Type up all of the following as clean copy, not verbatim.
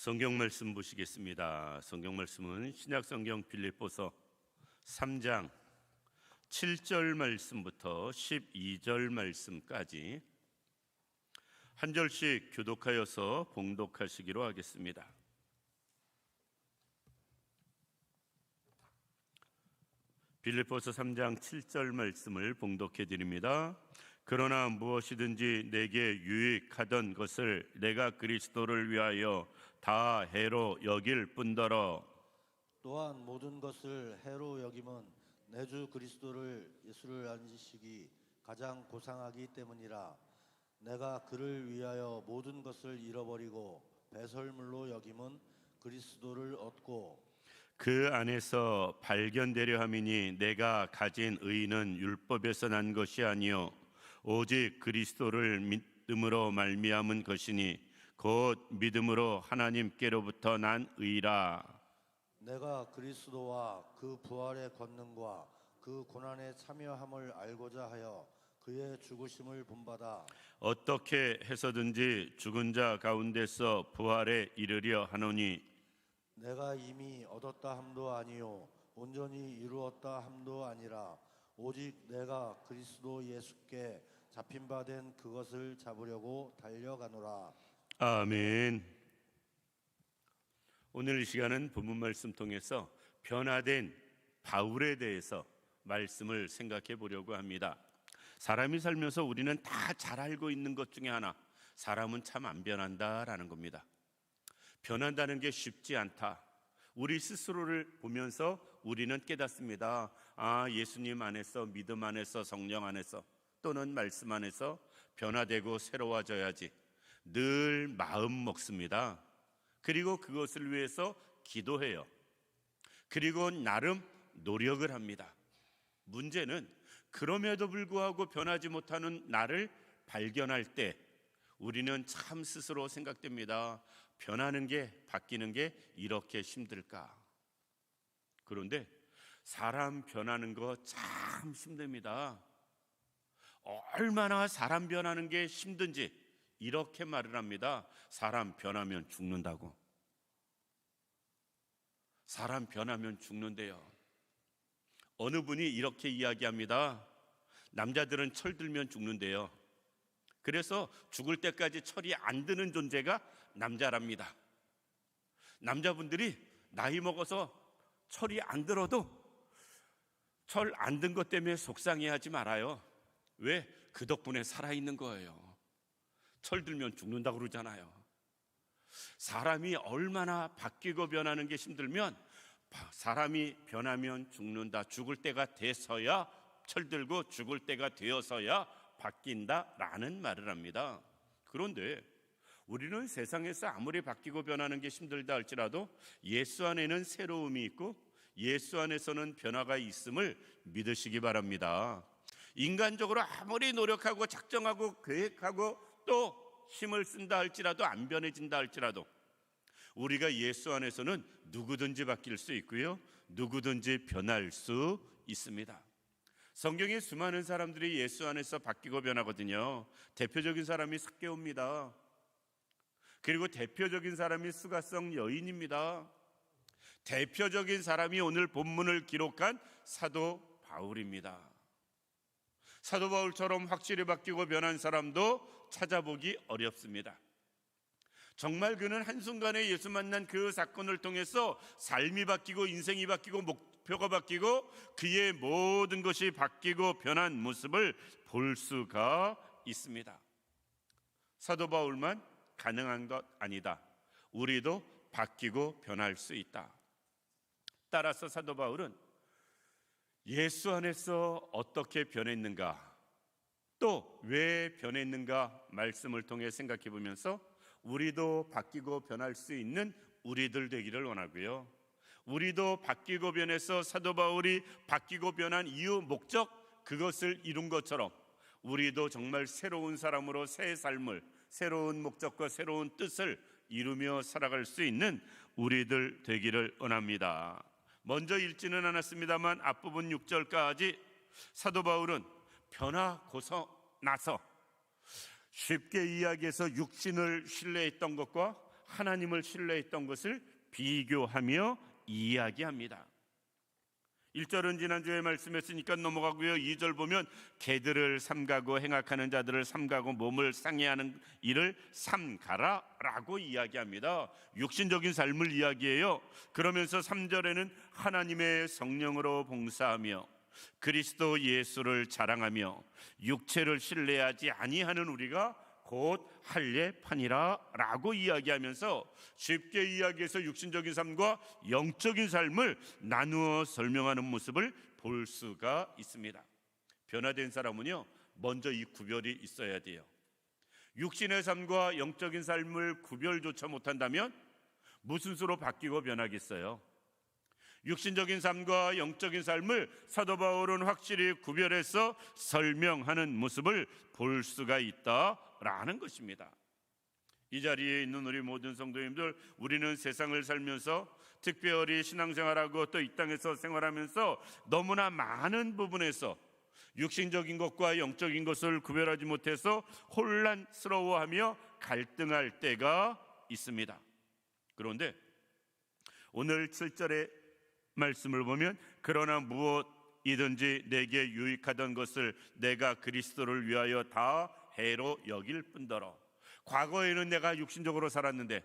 성경 말씀 보시겠습니다. 성경 말씀은 신약성경 빌립보서 3장 7절 말씀부터 12절 말씀까지 한 절씩 교독하여서 봉독하시기로 하겠습니다. 빌립보서 3장 7절 말씀을 봉독해 드립니다. 그러나 무엇이든지 내게 유익하던 것을 내가 그리스도를 위하여 다 해로 여길 뿐더러 또한 모든 것을 해로 여김은 내 주 그리스도를 예수를 앉으시기 가장 고상하기 때문이라. 내가 그를 위하여 모든 것을 잃어버리고 배설물로 여김은 그리스도를 얻고 그 안에서 발견되려 함이니 내가 가진 의는 율법에서 난 것이 아니요 오직 그리스도를 믿음으로 말미암은 것이니 곧 믿음으로 하나님께로부터 난 의라. 내가 그리스도와 그 부활의 권능과 그 고난에 참여함을 알고자 하여 그의 죽으심을 본받아 어떻게 해서든지 죽은 자 가운데서 부활에 이르려 하노니 내가 이미 얻었다 함도 아니요 온전히 이루었다 함도 아니라 오직 내가 그리스도 예수께 잡힌 바 된 그것을 잡으려고 달려가노라. 아멘. 오늘 이 시간은 본문 말씀 통해서 변화된 바울에 대해서 말씀을 생각해 보려고 합니다. 사람이 살면서 우리는 다 잘 알고 있는 것 중에 하나, 사람은 참 안 변한다라는 겁니다. 변한다는 게 쉽지 않다. 우리 스스로를 보면서 우리는 깨닫습니다. 예수님 안에서, 믿음 안에서, 성령 안에서 또는 말씀 안에서 변화되고 새로워져야지 늘 마음 먹습니다. 그리고 그것을 위해서 기도해요. 그리고 나름 노력을 합니다. 문제는 그럼에도 불구하고 변하지 못하는 나를 발견할 때 우리는 참 스스로 생각됩니다. 변하는 게, 바뀌는 게 이렇게 힘들까? 그런데 사람 변하는 거 참 힘듭니다. 얼마나 사람 변하는 게 힘든지 이렇게 말을 합니다. 사람 변하면 죽는다고. 사람 변하면 죽는데요. 어느 분이 이렇게 이야기합니다. 남자들은 철들면 죽는데요. 그래서 죽을 때까지 철이 안 드는 존재가 남자랍니다. 남자분들이 나이 먹어서 철이 안 들어도 철 안 든 것 때문에 속상해하지 말아요. 왜? 그 덕분에 살아있는 거예요. 철 들면 죽는다고 그러잖아요. 사람이 얼마나 바뀌고 변하는 게 힘들면 사람이 변하면 죽는다. 죽을 때가 돼서야 철들고 죽을 때가 되어서야 바뀐다라는 말을 합니다. 그런데 우리는 세상에서 아무리 바뀌고 변하는 게 힘들다 할지라도 예수 안에는 새로움이 있고 예수 안에서는 변화가 있음을 믿으시기 바랍니다. 인간적으로 아무리 노력하고 작정하고 계획하고 또 힘을 쓴다 할지라도 안 변해진다 할지라도 우리가 예수 안에서는 누구든지 바뀔 수 있고요, 누구든지 변할 수 있습니다. 성경에 수많은 사람들이 예수 안에서 바뀌고 변하거든요. 대표적인 사람이 삭개오입니다. 그리고 대표적인 사람이 수가성 여인입니다. 대표적인 사람이 오늘 본문을 기록한 사도 바울입니다. 사도 바울처럼 확실히 바뀌고 변한 사람도 찾아보기 어렵습니다. 정말 그는 한순간에 예수 만난 그 사건을 통해서 삶이 바뀌고 인생이 바뀌고 목표가 바뀌고 그의 모든 것이 바뀌고 변한 모습을 볼 수가 있습니다. 사도 바울만 가능한 것 아니다. 우리도 바뀌고 변할 수 있다. 따라서 사도 바울은 예수 안에서 어떻게 변했는가, 또 왜 변했는가 말씀을 통해 생각해 보면서 우리도 바뀌고 변할 수 있는 우리들 되기를 원하고요, 우리도 바뀌고 변해서 사도 바울이 바뀌고 변한 이유, 목적, 그것을 이룬 것처럼 우리도 정말 새로운 사람으로 새 삶을, 새로운 목적과 새로운 뜻을 이루며 살아갈 수 있는 우리들 되기를 원합니다. 먼저 읽지는 않았습니다만 앞부분 6절까지 사도 바울은 변화고서 나서 쉽게 이야기해서 육신을 신뢰했던 것과 하나님을 신뢰했던 것을 비교하며 이야기합니다. 1절은 지난주에 말씀했으니까 넘어가고요. 2절 보면 개들을 삼가고 행악하는 자들을 삼가고 몸을 상해하는 일을 삼가라 라고 이야기합니다. 육신적인 삶을 이야기해요. 그러면서 3절에는 하나님의 성령으로 봉사하며 그리스도 예수를 자랑하며 육체를 신뢰하지 아니하는 우리가 곧 할례판이라 라고 이야기하면서 쉽게 이야기해서 육신적인 삶과 영적인 삶을 나누어 설명하는 모습을 볼 수가 있습니다. 변화된 사람은요, 먼저 이 구별이 있어야 돼요. 육신의 삶과 영적인 삶을 구별조차 못한다면 무슨 수로 바뀌고 변하겠어요? 육신적인 삶과 영적인 삶을 사도 바울은 확실히 구별해서 설명하는 모습을 볼 수가 있다라는 것입니다. 이 자리에 있는 우리 모든 성도님들, 우리는 세상을 살면서 특별히 신앙생활하고 또 이 땅에서 생활하면서 너무나 많은 부분에서 육신적인 것과 영적인 것을 구별하지 못해서 혼란스러워하며 갈등할 때가 있습니다. 그런데 오늘 7절의 말씀을 보면 그러나 무엇이든지 내게 유익하던 것을 내가 그리스도를 위하여 다 해로 여길 뿐더러, 과거에는 내가 육신적으로 살았는데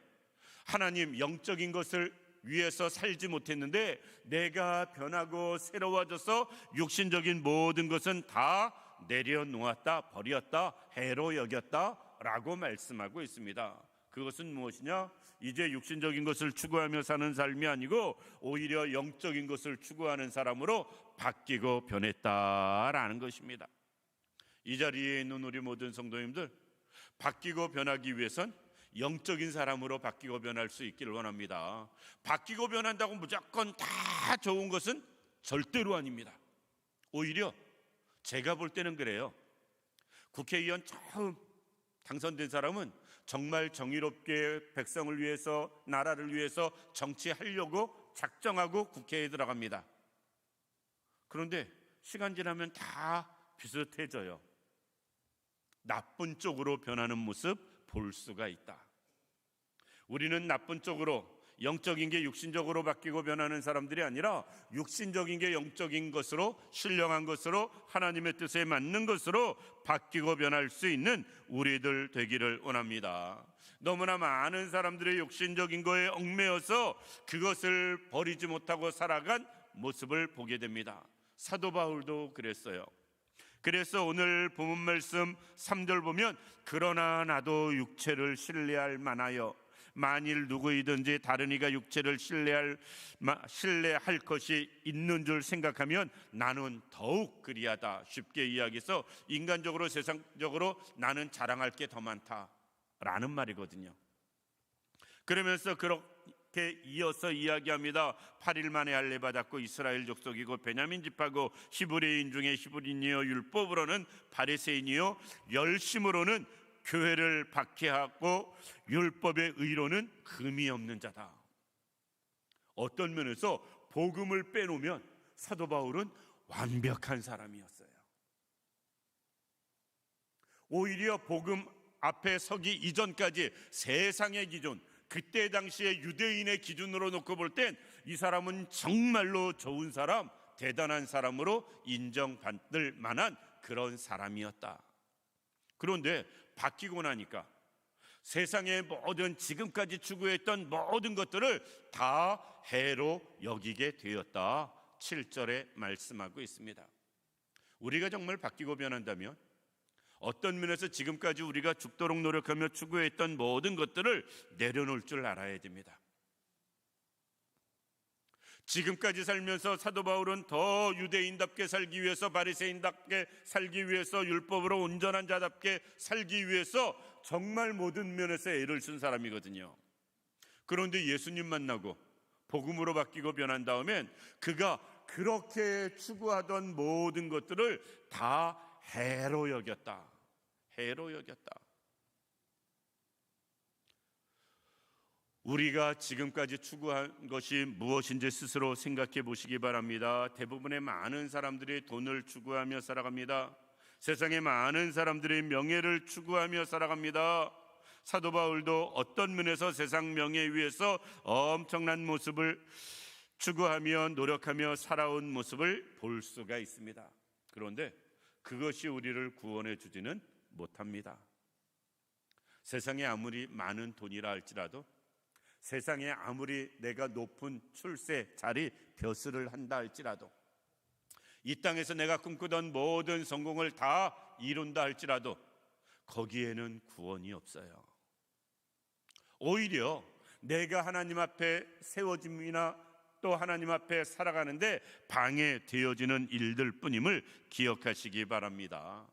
하나님 영적인 것을 위해서 살지 못했는데 내가 변하고 새로워져서 육신적인 모든 것은 다 내려놓았다, 버렸다, 해로 여겼다 라고 말씀하고 있습니다. 그것은 무엇이냐? 이제 육신적인 것을 추구하며 사는 삶이 아니고 오히려 영적인 것을 추구하는 사람으로 바뀌고 변했다라는 것입니다. 이 자리에 있는 우리 모든 성도님들, 바뀌고 변하기 위해선 영적인 사람으로 바뀌고 변할 수 있기를 원합니다. 바뀌고 변한다고 무조건 다 좋은 것은 절대로 아닙니다. 오히려 제가 볼 때는 그래요. 국회의원 처음 당선된 사람은 정말 정의롭게 백성을 위해서, 나라를 위해서 정치하려고 작정하고 국회에 들어갑니다. 그런데 시간 지나면 다 비슷해져요. 나쁜 쪽으로 변하는 모습 볼 수가 있다. 우리는 나쁜 쪽으로, 영적인 게 육신적으로 바뀌고 변하는 사람들이 아니라 육신적인 게 영적인 것으로, 신령한 것으로, 하나님의 뜻에 맞는 것으로 바뀌고 변할 수 있는 우리들 되기를 원합니다. 너무나 많은 사람들의 육신적인 거에 얽매여서 그것을 버리지 못하고 살아간 모습을 보게 됩니다. 사도 바울도 그랬어요. 그래서 오늘 본문 말씀 3절 보면 그러나 나도 육체를 신뢰할 만하여 만일 누구이든지 다른 이가 육체를 신뢰할 것이 있는 줄 생각하면 나는 더욱 그리하다. 쉽게 이야기해서 인간적으로, 세상적으로 나는 자랑할 게 더 많다라는 말이거든요. 그러면서 그렇게 이어서 이야기합니다. 8일 만에 할례 받았고 이스라엘 족속이고 베냐민 집하고 히브리인 중에 히브리인이요 율법으로는 바리새인이요 열심으로는 교회를 박해하고 율법의 의로는 흠이 없는 자다. 어떤 면에서 복음을 빼놓으면 사도 바울은 완벽한 사람이었어요. 오히려 복음 앞에 서기 이전까지 세상의 기준, 그때 당시에 유대인의 기준으로 놓고 볼 땐 이 사람은 정말로 좋은 사람, 대단한 사람으로 인정받을 만한 그런 사람이었다. 그런데 바뀌고 나니까 세상의 모든 지금까지 추구했던 모든 것들을 다 해로 여기게 되었다. 7절에 말씀하고 있습니다. 우리가 정말 바뀌고 변한다면 어떤 면에서 지금까지 우리가 죽도록 노력하며 추구했던 모든 것들을 내려놓을 줄 알아야 됩니다. 지금까지 살면서 사도 바울은 더 유대인답게 살기 위해서, 바리새인답게 살기 위해서, 율법으로 온전한 자답게 살기 위해서 정말 모든 면에서 애를 쓴 사람이거든요. 그런데 예수님 만나고 복음으로 바뀌고 변한 다음엔 그가 그렇게 추구하던 모든 것들을 다 해로 여겼다. 해로 여겼다. 우리가 지금까지 추구한 것이 무엇인지 스스로 생각해 보시기 바랍니다. 대부분의 많은 사람들이 돈을 추구하며 살아갑니다. 세상에 많은 사람들이 명예를 추구하며 살아갑니다. 사도 바울도 어떤 면에서 세상 명예 위해서 엄청난 모습을 추구하며 노력하며 살아온 모습을 볼 수가 있습니다. 그런데 그것이 우리를 구원해 주지는 못합니다. 세상에 아무리 많은 돈이라 할지라도, 세상에 아무리 내가 높은 출세, 자리, 벼슬을 한다 할지라도, 이 땅에서 내가 꿈꾸던 모든 성공을 다 이룬다 할지라도 거기에는 구원이 없어요. 오히려 내가 하나님 앞에 세워짐이나 또 하나님 앞에 살아가는데 방해되어지는 일들 뿐임을 기억하시기 바랍니다.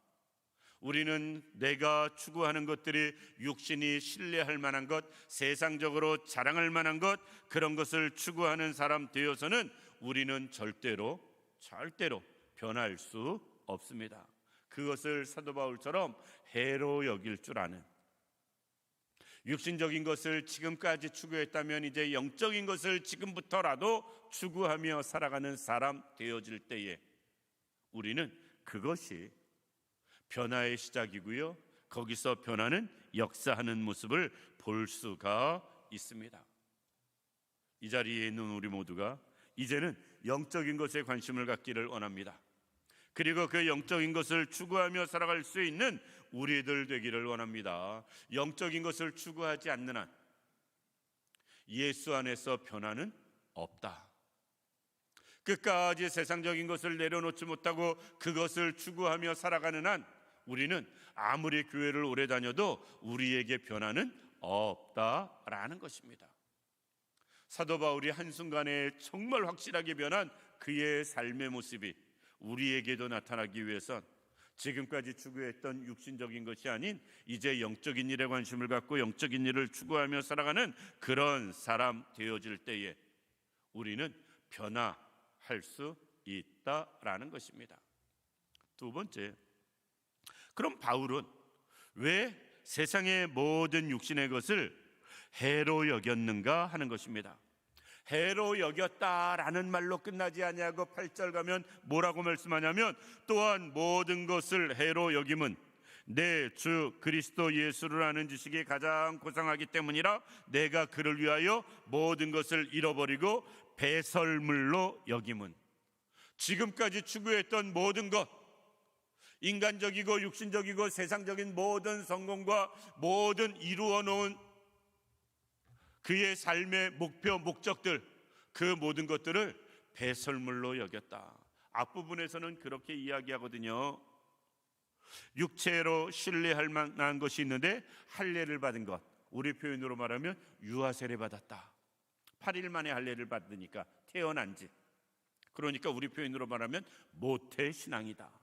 우리는 내가 추구하는 것들이 육신이 신뢰할 만한 것, 세상적으로 자랑할 만한 것, 그런 것을 추구하는 사람 되어서는 우리는 절대로 변할 수 없습니다. 그것을 사도 바울처럼 해로 여길 줄 아는, 육신적인 것을 지금까지 추구했다면 이제 영적인 것을 지금부터라도 추구하며 살아가는 사람 되어질 때에 우리는 그것이 변화의 시작이고요, 거기서 변화는 역사하는 모습을 볼 수가 있습니다. 이 자리에 있는 우리 모두가 이제는 영적인 것에 관심을 갖기를 원합니다. 그리고 그 영적인 것을 추구하며 살아갈 수 있는 우리들 되기를 원합니다. 영적인 것을 추구하지 않는 한 예수 안에서 변화는 없다. 끝까지 세상적인 것을 내려놓지 못하고 그것을 추구하며 살아가는 한 우리는 아무리 교회를 오래 다녀도 우리에게 변화는 없다라는 것입니다. 사도 바울이 한순간에 정말 확실하게 변한 그의 삶의 모습이 우리에게도 나타나기 위해선 지금까지 추구했던 육신적인 것이 아닌 이제 영적인 일에 관심을 갖고 영적인 일을 추구하며 살아가는 그런 사람 되어질 때에 우리는 변화할 수 있다라는 것입니다. 두 번째, 그럼 바울은 왜 세상의 모든 육신의 것을 해로 여겼는가 하는 것입니다. 해로 여겼다라는 말로 끝나지 아니하고 8절 가면 뭐라고 말씀하냐면, 또한 모든 것을 해로 여김은 내 주 그리스도 예수를 아는 지식이 가장 고상하기 때문이라 내가 그를 위하여 모든 것을 잃어버리고 배설물로 여김은. 지금까지 추구했던 모든 것, 인간적이고 육신적이고 세상적인 모든 성공과 모든 이루어 놓은 그의 삶의 목표, 목적들, 그 모든 것들을 배설물로 여겼다. 앞부분에서는 그렇게 이야기하거든요. 육체로 신뢰할 만한 것이 있는데 할례를 받은 것, 우리 표현으로 말하면 유아세례 받았다. 8일 만에 할례를 받으니까 태어난 지, 그러니까 우리 표현으로 말하면 모태 신앙이다.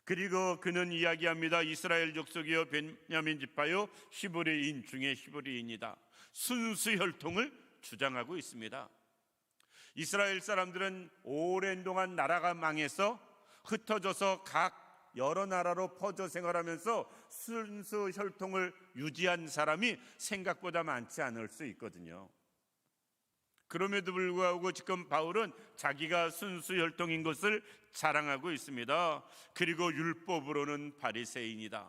그리고 그는 이야기합니다. 이스라엘 족속이요 베냐민 지파요 히브리인 중에 히브리인이다. 순수 혈통을 주장하고 있습니다. 이스라엘 사람들은 오랜 동안 나라가 망해서 흩어져서 각 여러 나라로 퍼져 생활하면서 순수 혈통을 유지한 사람이 생각보다 많지 않을 수 있거든요. 그럼에도 불구하고 지금 바울은 자기가 순수 혈통인 것을 자랑하고 있습니다. 그리고 율법으로는 바리새인이다.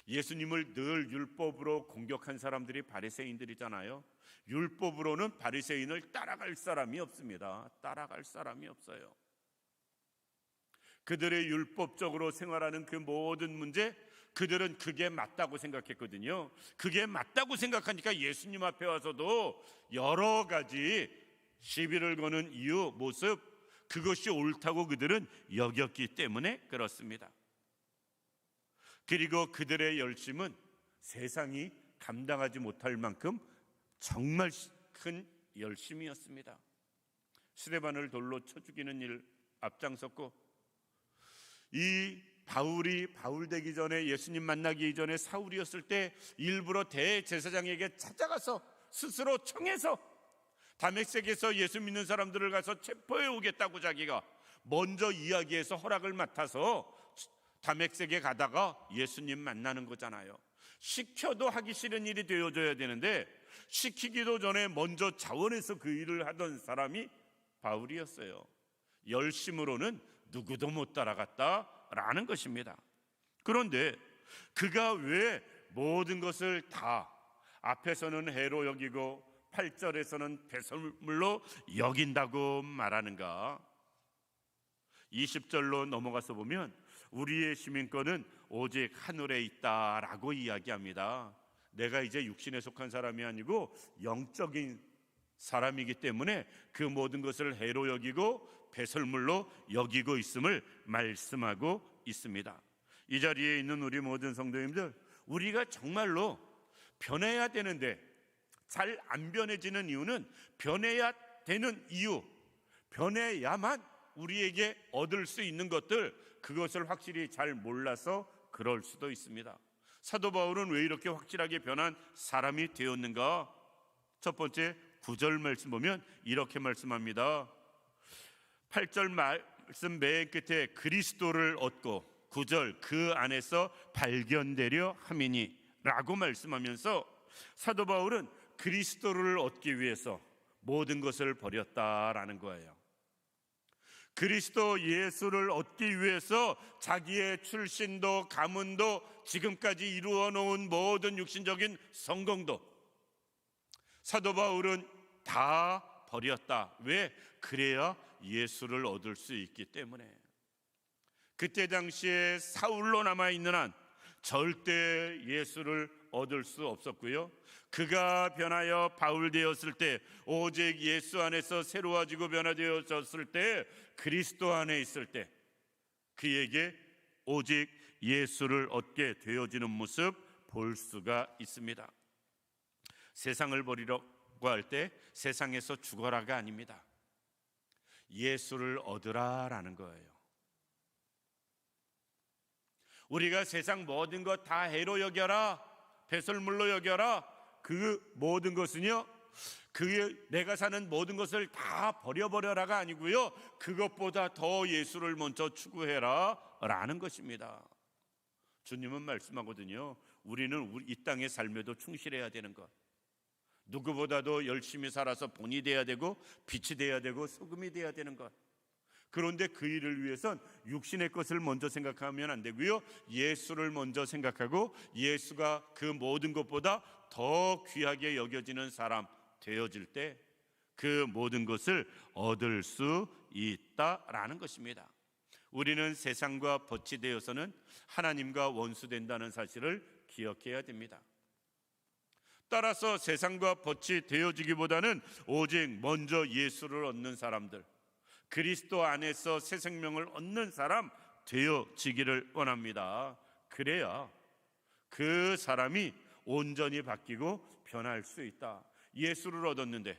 예수님을 늘 율법으로 공격한 사람들이 바리새인들이잖아요. 율법으로는 바리새인을 따라갈 사람이 없습니다. 따라갈 사람이 없어요. 그들의 율법적으로 생활하는 그 모든 문제, 그들은 그게 맞다고 생각했거든요. 그게 맞다고 생각하니까 예수님 앞에 와서도 여러 가지 시비를 거는 이유, 모습, 그것이 옳다고 그들은 여겼기 때문에 그렇습니다. 그리고 그들의 열심은 세상이 감당하지 못할 만큼 정말 큰 열심이었습니다. 스데반을 돌로 쳐 죽이는 일 앞장섰고, 이 바울이 바울 되기 전에, 예수님 만나기 이전에 사울이었을 때 일부러 대제사장에게 찾아가서 스스로 청해서 다메섹에서 예수 믿는 사람들을 가서 체포해 오겠다고 자기가 먼저 이야기해서 허락을 맡아서 다메섹에 가다가 예수님 만나는 거잖아요. 시켜도 하기 싫은 일이 되어져야 되는데 시키기도 전에 먼저 자원해서 그 일을 하던 사람이 바울이었어요. 열심으로는 누구도 못 따라갔다라는 것입니다. 그런데 그가 왜 모든 것을 다 앞에서는 해로 여기고 8절에서는 배설물로 여긴다고 말하는가? 20절로 넘어가서 보면 우리의 시민권은 오직 하늘에 있다라고 이야기합니다. 내가 이제 육신에 속한 사람이 아니고 영적인 사람이기 때문에 그 모든 것을 해로 여기고 배설물로 여기고 있음을 말씀하고 있습니다. 이 자리에 있는 우리 모든 성도님들, 우리가 정말로 변해야 되는데 잘 안 변해지는 이유는 변해야 되는 이유, 변해야만 우리에게 얻을 수 있는 것들, 그것을 확실히 잘 몰라서 그럴 수도 있습니다. 사도 바울은 왜 이렇게 확실하게 변한 사람이 되었는가? 첫 번째 9절 말씀 보면 이렇게 말씀합니다. 8절 말씀 맨 끝에 그리스도를 얻고 9절 그 안에서 발견되려 함이니 라고 말씀하면서 사도 바울은 그리스도를 얻기 위해서 모든 것을 버렸다라는 거예요. 그리스도 예수를 얻기 위해서 자기의 출신도 가문도 지금까지 이루어 놓은 모든 육신적인 성공도 사도 바울은 다 버렸다. 왜? 그래야 예수를 얻을 수 있기 때문에. 그때 당시에 사울로 남아있는 한 절대 예수를 얻을 수 없었고요, 그가 변하여 바울 되었을 때, 오직 예수 안에서 새로워지고 변화되어졌을 때, 그리스도 안에 있을 때 그에게 오직 예수를 얻게 되어지는 모습 볼 수가 있습니다. 세상을 버리려고 할 때 세상에서 죽어라가 아닙니다. 예수를 얻으라라는 거예요. 우리가 세상 모든 것 다 해로 여겨라, 배설물로 여겨라, 그 모든 것은요, 그게 내가 사는 모든 것을 다 버려버려라가 아니고요, 그것보다 더 예수를 먼저 추구해라 라는 것입니다. 주님은 말씀하거든요. 우리는 이 땅의 삶에도 충실해야 되는 것, 누구보다도 열심히 살아서 본이 돼야 되고 빛이 돼야 되고 소금이 돼야 되는 것. 그런데 그 일을 위해선 육신의 것을 먼저 생각하면 안 되고요, 예수를 먼저 생각하고 예수가 그 모든 것보다 더 귀하게 여겨지는 사람 되어질 때 그 모든 것을 얻을 수 있다라는 것입니다. 우리는 세상과 벗이 되어서는 하나님과 원수된다는 사실을 기억해야 됩니다. 따라서 세상과 벗이 되어지기보다는 오직 먼저 예수를 얻는 사람들, 그리스도 안에서 새 생명을 얻는 사람 되어지기를 원합니다. 그래야 그 사람이 온전히 바뀌고 변할 수 있다. 예수를 얻었는데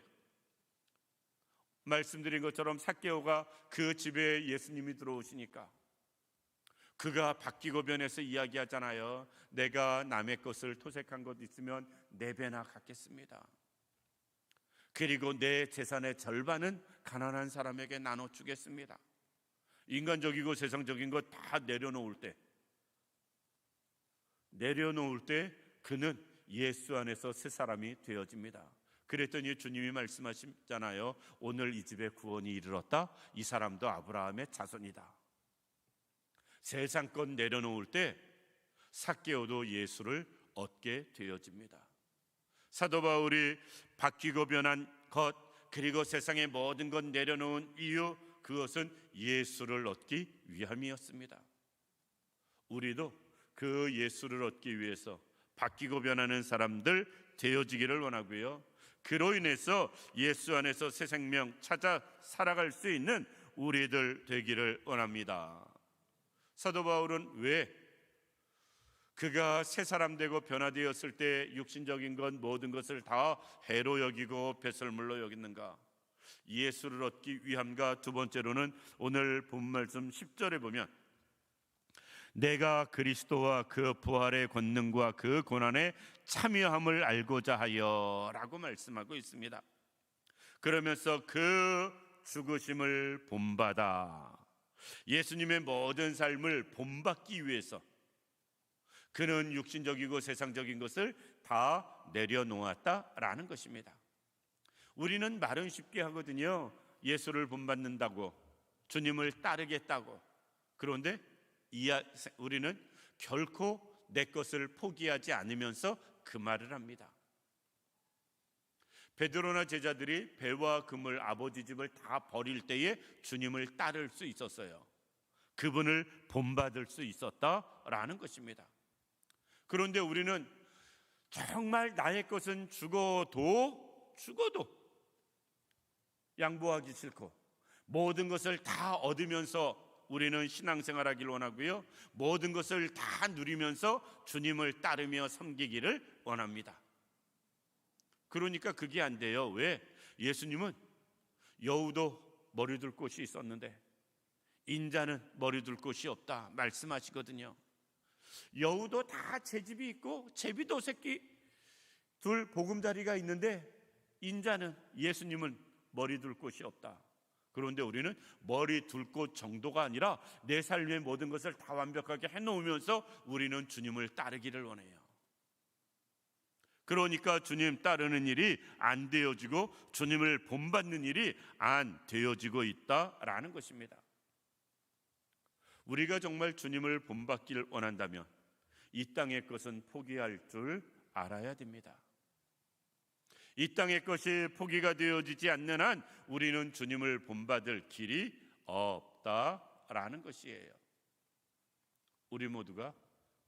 말씀드린 것처럼 삭개오가 그 집에 예수님이 들어오시니까 그가 바뀌고 변해서 이야기하잖아요. 내가 남의 것을 토색한 것 있으면 4배나 갚겠습니다. 그리고 내 재산의 절반은 가난한 사람에게 나눠주겠습니다. 인간적이고 세상적인 것 다 내려놓을 때 그는 예수 안에서 새 사람이 되어집니다. 그랬더니 주님이 말씀하시잖아요. 오늘 이 집에 구원이 이르렀다. 이 사람도 아브라함의 자손이다. 세상 것 내려놓을 때 삭개오도 예수를 얻게 되어집니다. 사도 바울이 바뀌고 변한 것, 그리고 세상의 모든 것 내려놓은 이유, 그것은 예수를 얻기 위함이었습니다. 우리도 그 예수를 얻기 위해서 바뀌고 변하는 사람들 되어지기를 원하고요, 그로 인해서 예수 안에서 새 생명 찾아 살아갈 수 있는 우리들 되기를 원합니다. 사도 바울은 왜 그가 새 사람 되고 변화되었을 때 육신적인 것 모든 것을 다 해로 여기고 배설물로 여기는가? 예수를 얻기 위함과 두 번째로는 오늘 본 말씀 10절에 보면 내가 그리스도와 그 부활의 권능과 그 고난에 참여함을 알고자 하여 라고 말씀하고 있습니다. 그러면서 그 죽으심을 본받아, 예수님의 모든 삶을 본받기 위해서 그는 육신적이고 세상적인 것을 다 내려놓았다라는 것입니다. 우리는 말은 쉽게 하거든요. 예수를 본받는다고, 주님을 따르겠다고. 그런데 우리는 결코 내 것을 포기하지 않으면서 그 말을 합니다. 베드로나 제자들이 배와 금을 아버지 집을 다 버릴 때에 주님을 따를 수 있었어요. 그분을 본받을 수 있었다라는 것입니다. 그런데 우리는 정말 나의 것은 죽어도 양보하기 싫고 모든 것을 다 얻으면서 우리는 신앙생활하기를 원하고요, 모든 것을 다 누리면서 주님을 따르며 섬기기를 원합니다. 그러니까 그게 안 돼요. 왜? 예수님은 여우도 머리 둘 곳이 있었는데 인자는 머리 둘 곳이 없다 말씀하시거든요. 여우도 다 제 집이 있고 제비도 새끼 둘 보금자리가 있는데 인자는, 예수님은 머리 둘 곳이 없다. 그런데 우리는 머리 둘 곳 정도가 아니라 내 삶의 모든 것을 다 완벽하게 해놓으면서 우리는 주님을 따르기를 원해요. 그러니까 주님 따르는 일이 안 되어지고 주님을 본받는 일이 안 되어지고 있다라는 것입니다. 우리가 정말 주님을 본받기를 원한다면 이 땅의 것은 포기할 줄 알아야 됩니다. 이 땅의 것이 포기가 되어지지 않는 한 우리는 주님을 본받을 길이 없다라는 것이에요. 우리 모두가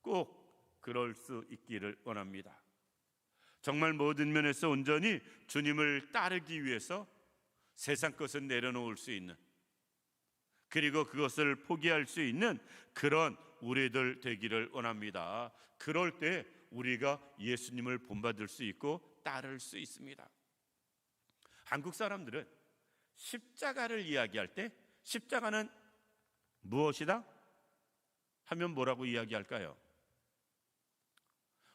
꼭 그럴 수 있기를 원합니다. 정말 모든 면에서 온전히 주님을 따르기 위해서 세상 것은 내려놓을 수 있는, 그리고 그것을 포기할 수 있는 그런 우리들 되기를 원합니다. 그럴 때 우리가 예수님을 본받을 수 있고 따를 수 있습니다. 한국 사람들은 십자가를 이야기할 때 십자가는 무엇이다? 하면 뭐라고 이야기할까요?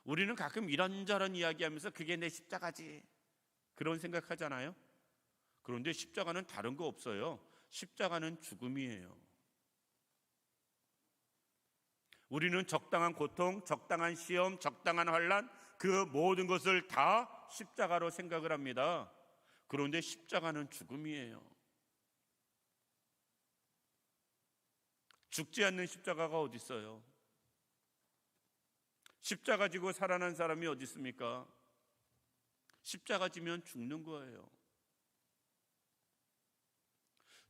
우리는 가끔 이런저런 이야기하면서 그게 내 십자가지 그런 생각하잖아요. 그런데 십자가는 다른 거 없어요. 십자가는 죽음이에요. 우리는 적당한 고통, 적당한 시험, 적당한 환난, 그 모든 것을 다 십자가로 생각을 합니다. 그런데 십자가는 죽음이에요. 죽지 않는 십자가가 어디 있어요? 십자가 지고 살아난 사람이 어디 있습니까? 십자가 지면 죽는 거예요.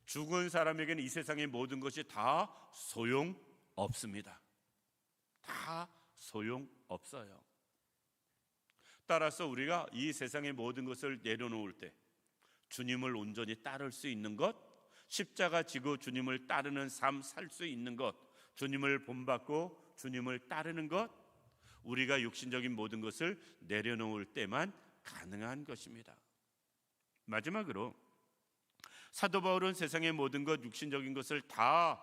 죽은 사람에게는 이 세상의 모든 것이 다 소용없습니다. 다 소용없어요. 따라서 우리가 이 세상의 모든 것을 내려놓을 때 주님을 온전히 따를 수 있는 것, 십자가 지고 주님을 따르는 삶 살 수 있는 것, 주님을 본받고 주님을 따르는 것, 우리가 육신적인 모든 것을 내려놓을 때만 가능한 것입니다. 마지막으로 사도 바울은 세상의 모든 것, 육신적인 것을 다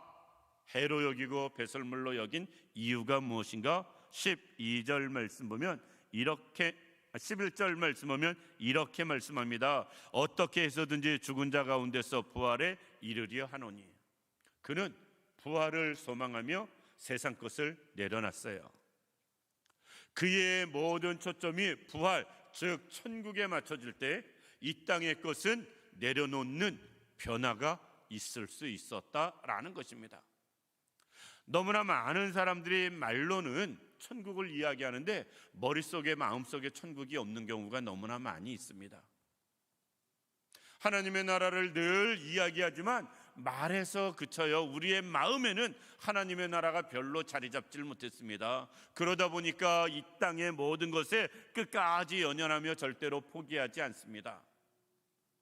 해로 여기고 배설물로 여긴 이유가 무엇인가? 12절 말씀 보면 이렇게, 11절 말씀 보면 이렇게 말씀합니다. 어떻게 해서든지 죽은 자 가운데서 부활에 이르려 하노니. 그는 부활을 소망하며 세상 것을 내려놨어요. 그의 모든 초점이 부활, 즉 천국에 맞춰질 때 이 땅의 것은 내려놓는 변화가 있을 수 있었다라는 것입니다. 너무나 많은 사람들이 말로는 천국을 이야기하는데 머릿속에, 마음속에 천국이 없는 경우가 너무나 많이 있습니다. 하나님의 나라를 늘 이야기하지만 말에서 그쳐요. 우리의 마음에는 하나님의 나라가 별로 자리 잡질 못했습니다. 그러다 보니까 이 땅의 모든 것에 끝까지 연연하며 절대로 포기하지 않습니다.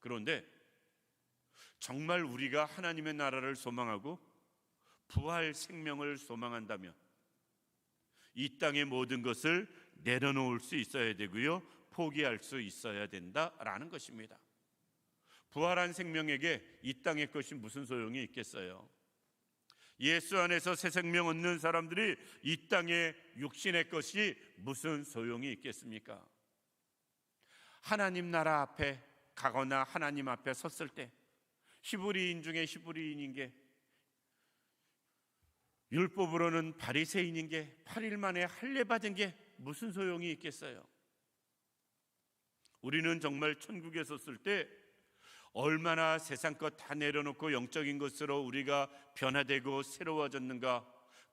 그런데 정말 우리가 하나님의 나라를 소망하고 부활 생명을 소망한다면 이 땅의 모든 것을 내려놓을 수 있어야 되고요, 포기할 수 있어야 된다라는 것입니다. 부활한 생명에게 이 땅의 것이 무슨 소용이 있겠어요? 예수 안에서 새 생명 얻는 사람들이 이 땅의 육신의 것이 무슨 소용이 있겠습니까? 하나님 나라 앞에 가거나 하나님 앞에 섰을 때 히브리인 중에 히브리인인 게, 율법으로는 바리새인인 게 8일 만에 할례 받은 게 무슨 소용이 있겠어요? 우리는 정말 천국에 섰을 때 얼마나 세상 것 다 내려놓고 영적인 것으로 우리가 변화되고 새로워졌는가,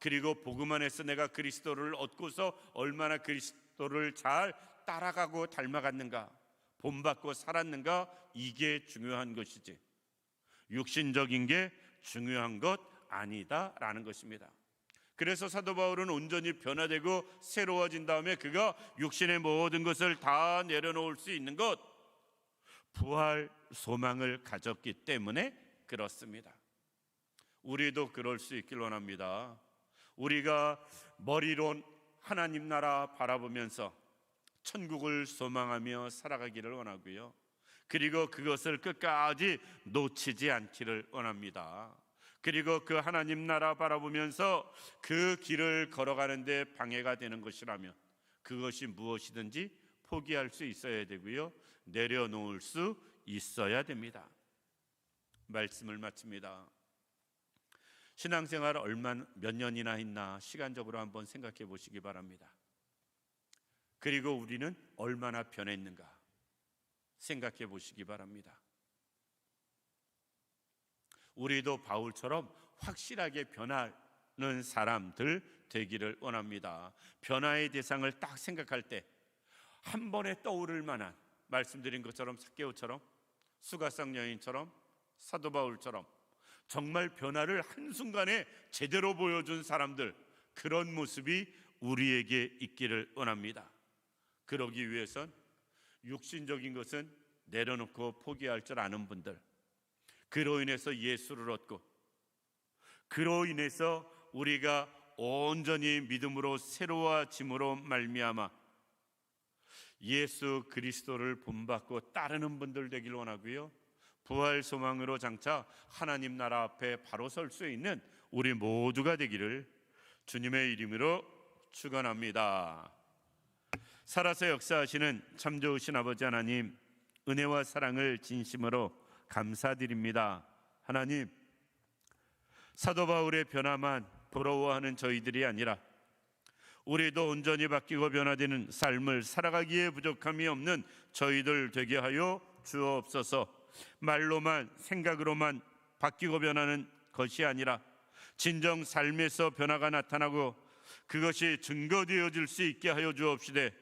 그리고 복음 안에서 내가 그리스도를 얻고서 얼마나 그리스도를 잘 따라가고 닮아갔는가, 본받고 살았는가, 이게 중요한 것이지 육신적인 게 중요한 것 아니다라는 것입니다. 그래서 사도 바울은 온전히 변화되고 새로워진 다음에 그가 육신의 모든 것을 다 내려놓을 수 있는 것, 부활 소망을 가졌기 때문에 그렇습니다. 우리도 그럴 수 있길 원합니다. 우리가 머리로 하나님 나라 바라보면서 천국을 소망하며 살아가기를 원하고요, 그리고 그것을 끝까지 놓치지 않기를 원합니다. 그리고 그 하나님 나라 바라보면서 그 길을 걸어가는데 방해가 되는 것이라면 그것이 무엇이든지 포기할 수 있어야 되고요, 내려놓을 수 있어야 됩니다. 말씀을 마칩니다. 신앙생활 몇 년이나 했나 시간적으로 한번 생각해 보시기 바랍니다. 그리고 우리는 얼마나 변했는가 생각해 보시기 바랍니다. 우리도 바울처럼 확실하게 변하는 사람들 되기를 원합니다. 변화의 대상을 딱 생각할 때 한 번에 떠오를 만한, 말씀드린 것처럼 삭개오처럼, 수가성 여인처럼, 사도 바울처럼 정말 변화를 한순간에 제대로 보여준 사람들, 그런 모습이 우리에게 있기를 원합니다. 그러기 위해선 육신적인 것은 내려놓고 포기할 줄 아는 분들, 그로 인해서 예수를 얻고 그로 인해서 우리가 온전히 믿음으로 새로워짐으로 말미암아 예수 그리스도를 본받고 따르는 분들 되길 원하고요, 부활 소망으로 장차 하나님 나라 앞에 바로 설 수 있는 우리 모두가 되기를 주님의 이름으로 축원합니다. 살아서 역사하시는 참 좋으신 아버지 하나님, 은혜와 사랑을 진심으로 감사드립니다. 하나님, 사도 바울의 변화만 부러워하는 저희들이 아니라 우리도 온전히 바뀌고 변화되는 삶을 살아가기에 부족함이 없는 저희들 되게 하여 주옵소서. 말로만 생각으로만 바뀌고 변하는 것이 아니라 진정 삶에서 변화가 나타나고 그것이 증거되어질 수 있게 하여 주옵시되,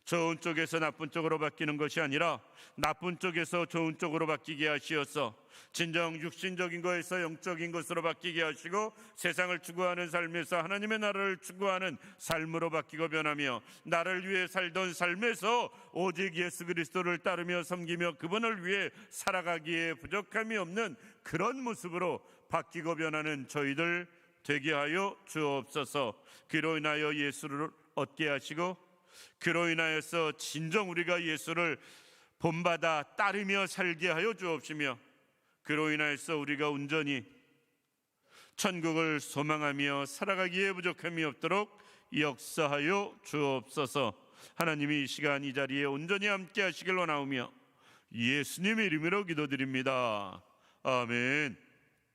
좋은 쪽에서 나쁜 쪽으로 바뀌는 것이 아니라 나쁜 쪽에서 좋은 쪽으로 바뀌게 하시어서 진정 육신적인 것에서 영적인 것으로 바뀌게 하시고 세상을 추구하는 삶에서 하나님의 나라를 추구하는 삶으로 바뀌고 변하며 나를 위해 살던 삶에서 오직 예수 그리스도를 따르며 섬기며 그분을 위해 살아가기에 부족함이 없는 그런 모습으로 바뀌고 변하는 저희들 되게 하여 주옵소서. 그로 인하여 예수를 얻게 하시고 그로 인하여서 진정 우리가 예수를 본받아 따르며 살게 하여 주옵시며, 그로 인하여서 우리가 온전히 천국을 소망하며 살아가기에 부족함이 없도록 역사하여 주옵소서. 하나님이 이 시간 이 자리에 온전히 함께 하시길 원하오며 예수님의 이름으로 기도드립니다. 아멘.